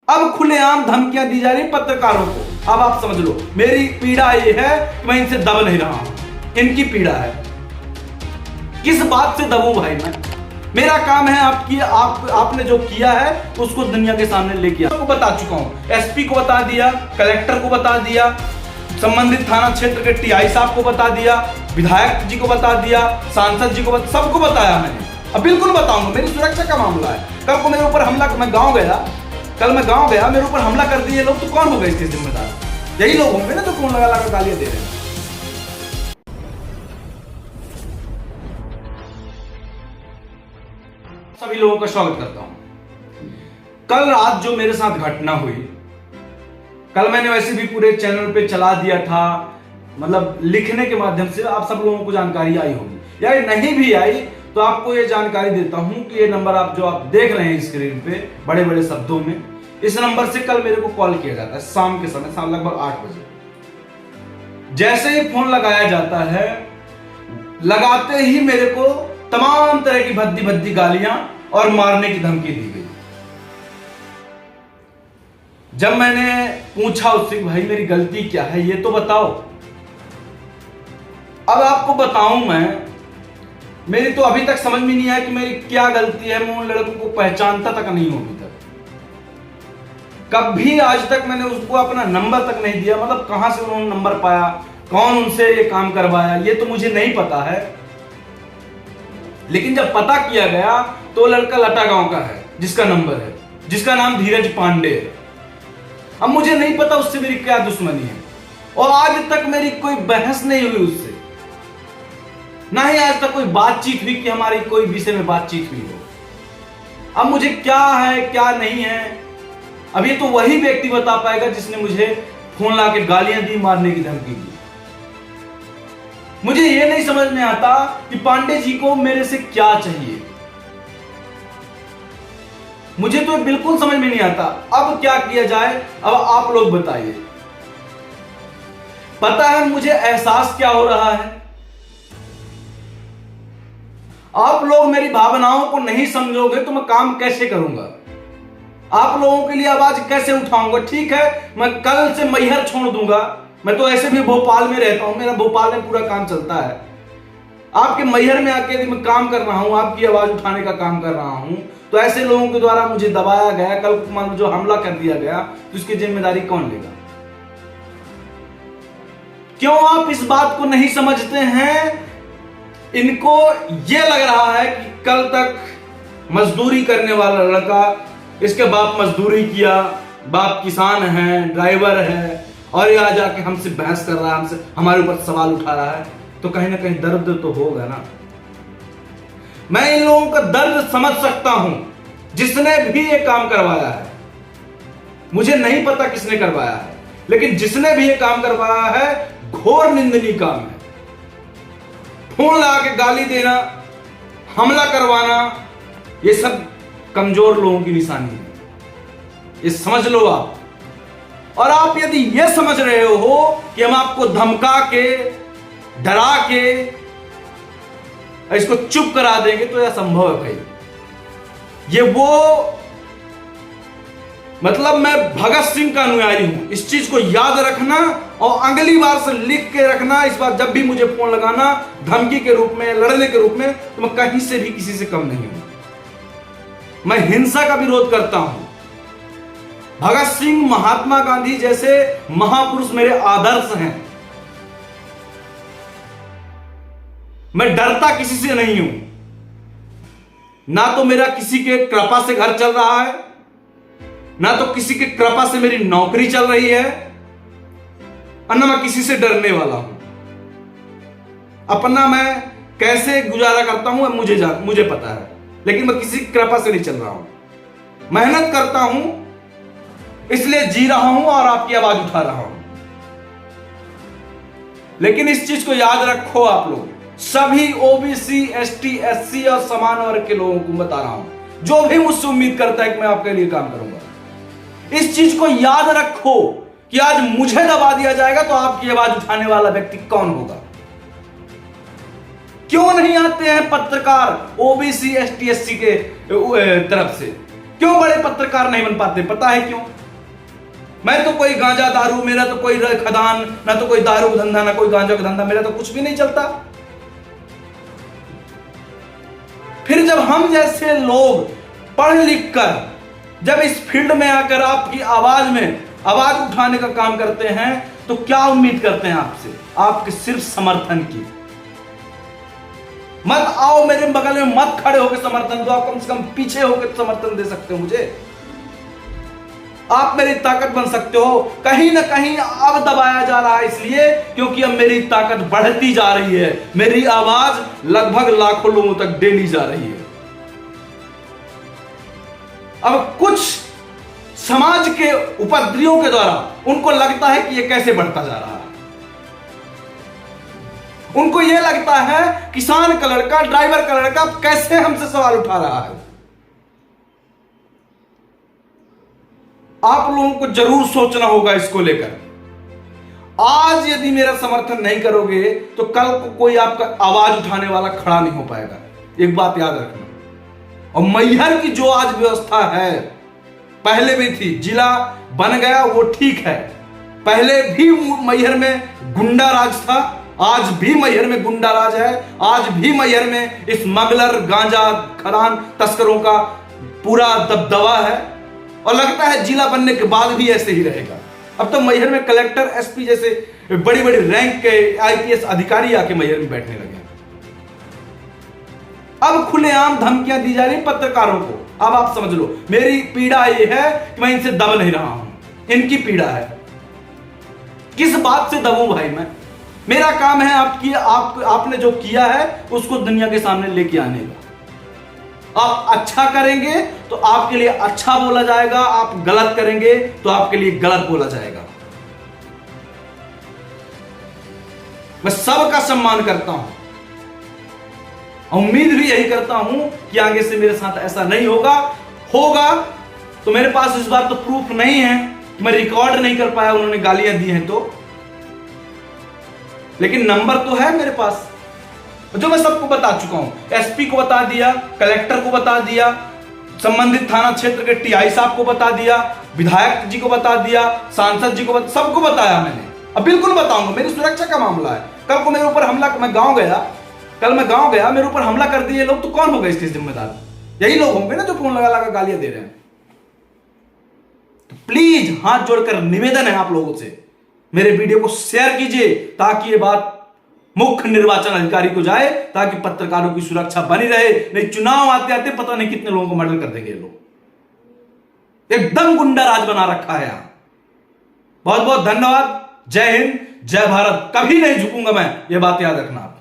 अब खुलेआम धमकियां दी जा रही पत्रकारों को। अब आप समझ लो मेरी पीड़ा ये है कि मैं इनसे दब नहीं रहा हूं, इनकी पीड़ा है। किस बात से दबूं भाई मैं? मेरा काम है आपने जो किया है उसको दुनिया के सामने लेके आपको बता चुका हूं। एसपी को बता दिया, कलेक्टर को बता दिया, संबंधित थाना क्षेत्र के टीआई साहब को बता दिया, विधायक जी को बता दिया, सांसद जी को सबको बताया मैंने। अब बिल्कुल बताऊंगा, मेरी सुरक्षा का मामला है। कल को मेरे ऊपर हमला, मैं गांव गया, मेरे ऊपर हमला कर दिए लोग, तो कौन होगा इसके जिम्मेदार? यही लोग होंगे ना जो फोन लगा लगा गालियां दे रहे हैं। सभी लोगों का स्वागत करता हूं। कल रात जो मेरे साथ घटना हुई, कल मैंने वैसे भी पूरे चैनल पे चला दिया था, मतलब लिखने के माध्यम से आप सब लोगों को जानकारी आई होगी, या नहीं भी आई तो आपको ये जानकारी देता हूं कि ये नंबर आप देख रहे हैं स्क्रीन पे बड़े बड़े शब्दों में, इस नंबर से कल मेरे को कॉल किया जाता है शाम के समय, शाम लगभग 8 बजे। जैसे ही फोन लगाया जाता है, लगाते ही मेरे को तमाम तरह की भद्दी भद्दी गालियां और मारने की धमकी दी गई। जब मैंने पूछा उससे भाई मेरी गलती क्या है ये तो बताओ। अब आपको बताऊं मैं, मेरी तो अभी तक समझ में नहीं आया कि मेरी क्या गलती है। मैं उन लड़कों को पहचानता तक नहीं हूं अभी तक, कभी आज तक मैंने उसको अपना नंबर तक नहीं दिया। मतलब कहां से उन्होंने नंबर पाया, कौन उनसे ये काम करवाया, ये तो मुझे नहीं पता है। लेकिन जब पता किया गया तो लड़का लटा गांव का है, जिसका नंबर है, जिसका नाम धीरज पांडे है। अब मुझे नहीं पता उससे मेरी क्या दुश्मनी है, और आज तक मेरी कोई बहस नहीं हुई उससे, ना ही आज तक कोई बातचीत हुई कि हमारी कोई विषय में बातचीत हुई हो। अब मुझे क्या है क्या नहीं है, अब ये तो वही व्यक्ति बता पाएगा जिसने मुझे फोन ला के गालियां दी, मारने की धमकी दी। मुझे ये नहीं समझ में आता कि पांडे जी को मेरे से क्या चाहिए, मुझे तो बिल्कुल समझ में नहीं आता। अब क्या किया जाए, अब आप लोग बताइए। पता है मुझे एहसास क्या हो रहा है? आप लोग मेरी भावनाओं को नहीं समझोगे तो मैं काम कैसे करूंगा, आप लोगों के लिए आवाज कैसे उठाऊंगा? ठीक है, मैं कल से मैहर छोड़ दूंगा, मैं तो ऐसे भी भोपाल में रहता हूं, मेरा भोपाल में पूरा काम चलता है। आपके मैहर में आके मैं काम कर रहा हूं, आपकी आवाज उठाने का काम कर रहा हूं, तो ऐसे लोगों के द्वारा मुझे दबाया गया, कल मान जो हमला कर दिया गया तो इसकी जिम्मेदारी कौन लेगा? क्यों आप इस बात को नहीं समझते हैं? इनको यह लग रहा है कि कल तक मजदूरी करने वाला लड़का, इसके बाप मजदूरी किया, बाप किसान है, ड्राइवर है, और ये आ जाके हमसे बहस कर रहा है, हमसे हमारे ऊपर सवाल उठा रहा है, तो कहीं ना कहीं दर्द तो होगा ना। मैं इन लोगों का दर्द समझ सकता हूं, जिसने भी ये काम करवाया है। मुझे नहीं पता किसने करवाया है, लेकिन जिसने भी ये काम करवाया है घोर निंदनीय काम है। फोन लगा के गाली देना, हमला करवाना, ये सब कमजोर लोगों की निशानी है, ये समझ लो आप। और आप यदि ये समझ रहे हो कि हम आपको धमका के, डरा के इसको चुप करा देंगे, तो यह संभव है भाई। ये वो मतलब मैं भगत सिंह का अनुयायी हूं, इस चीज को याद रखना, और अगली बार से लिख के रखना। इस बार जब भी मुझे फोन लगाना धमकी के रूप में, लड़ने के रूप में, तो मैं कहीं से भी किसी से कम नहीं हूं। मैं हिंसा का विरोध करता हूं। भगत सिंह, महात्मा गांधी जैसे महापुरुष मेरे आदर्श हैं। मैं डरता किसी से नहीं हूं, ना तो मेरा किसी के कृपा से घर चल रहा है, ना तो किसी के कृपा से मेरी नौकरी चल रही है, और ना मैं किसी से डरने वाला हूं। अपना मैं कैसे गुजारा करता हूं मुझे पता है, लेकिन मैं किसी कृपा से नहीं चल रहा हूं। मेहनत करता हूं, इसलिए जी रहा हूं और आपकी आवाज उठा रहा हूं। लेकिन इस चीज को याद रखो आप लोग, सभी ओबीसी, एसटी, एससी और समान वर्ग के लोगों को बता रहा हूं, जो भी मुझसे उम्मीद करता है कि मैं आपके लिए काम करूंगा, इस चीज को याद रखो कि आज मुझे दबा दिया जाएगा तो आपकी आवाज उठाने वाला व्यक्ति कौन होगा? क्यों नहीं आते हैं पत्रकार ओबीसी, एसटी, एससी के तरफ से? क्यों बड़े पत्रकार नहीं बन पाते? पता है क्यों? मैं तो कोई गांजा दारू, मेरा तो कोई खदान, ना तो कोई दारू का धंधा, ना कोई गांजा का धंधा, मेरा तो कुछ भी नहीं चलता। फिर जब हम जैसे लोग पढ़ लिख कर जब इस फील्ड में आकर आपकी आवाज में आवाज उठाने का काम करते हैं, तो क्या उम्मीद करते हैं आपसे? आपके सिर्फ समर्थन की। मत आओ मेरे बगल में, मत खड़े होकर समर्थन दो, आप कम से कम पीछे होकर समर्थन दे सकते हो मुझे। आप मेरी ताकत बन सकते हो। कहीं ना कहीं अब दबाया जा रहा है, इसलिए क्योंकि अब मेरी ताकत बढ़ती जा रही है, मेरी आवाज लगभग लाखों लोगों तक डेली जा रही है। अब कुछ समाज के उपद्रवियों के द्वारा उनको लगता है कि यह कैसे बढ़ता जा रहा है। उनको यह लगता है किसान का लड़का, ड्राइवर का लड़का कैसे हमसे सवाल उठा रहा है। आप लोगों को जरूर सोचना होगा इसको लेकर। आज यदि मेरा समर्थन नहीं करोगे तो कल को कोई आपका आवाज उठाने वाला खड़ा नहीं हो पाएगा। एक बात याद रखना। और मैहर की जो आज व्यवस्था है, पहले भी थी, जिला बन गया वो ठीक है, पहले भी मैहर में गुंडा राज था, आज भी मैहर में गुंडा राज है, आज भी मैहर में इस स्मगलर, गांजा, खदान तस्करों का पूरा दबदबा है, और लगता है जिला बनने के बाद भी ऐसे ही रहेगा। अब तो मैहर में कलेक्टर, एसपी जैसे बड़ी बड़ी रैंक के आईपीएस अधिकारी आके मैहर में बैठने लगे। अब खुलेआम धमकियां दी जा रही पत्रकारों को। अब आप समझ लो, मेरी पीड़ा यह है कि मैं इनसे दब नहीं रहा हूं, इनकी पीड़ा है। किस बात से दबूं भाई मैं? मेरा काम है आपने जो किया है उसको दुनिया के सामने लेके आने का। आप अच्छा करेंगे तो आपके लिए अच्छा बोला जाएगा, आप गलत करेंगे तो आपके लिए गलत बोला जाएगा। मैं सबका सम्मान करता हूं, उम्मीद भी यही करता हूं कि आगे से मेरे साथ ऐसा नहीं होगा तो मेरे पास इस बार तो प्रूफ नहीं है, मैं रिकॉर्ड नहीं कर पाया उन्होंने गालियां दी हैं तो, लेकिन नंबर तो है मेरे पास जो मैं सबको बता चुका हूं। एसपी को बता दिया, कलेक्टर को बता दिया, संबंधित थाना क्षेत्र के टीआई साहब को बता दिया, विधायक जी को बता दिया, सांसद जी को सबको बताया मैंने। अब बिल्कुल बताऊंगा, मेरी सुरक्षा का मामला है। कल को मेरे ऊपर हमला, मैं गांव गया, मेरे ऊपर हमला कर दिए लोग तो कौन होगा इसके जिम्मेदार? यही लोग होंगे ना जो फोन लगा लगा गालियां दे रहे हैं। तो प्लीज हाथ जोड़कर निवेदन है आप लोगों से, मेरे वीडियो को शेयर कीजिए ताकि ये बात मुख्य निर्वाचन अधिकारी को जाए, ताकि पत्रकारों की सुरक्षा बनी रहे। नहीं चुनाव आते आते पता नहीं कितने लोगों को मर्डर कर देंगे लोग। एकदम गुंडा राज बना रखा है यहां। बहुत बहुत धन्यवाद। जय हिंद, जय भारत। कभी नहीं झुकूंगा मैं, ये बात याद रखना आप।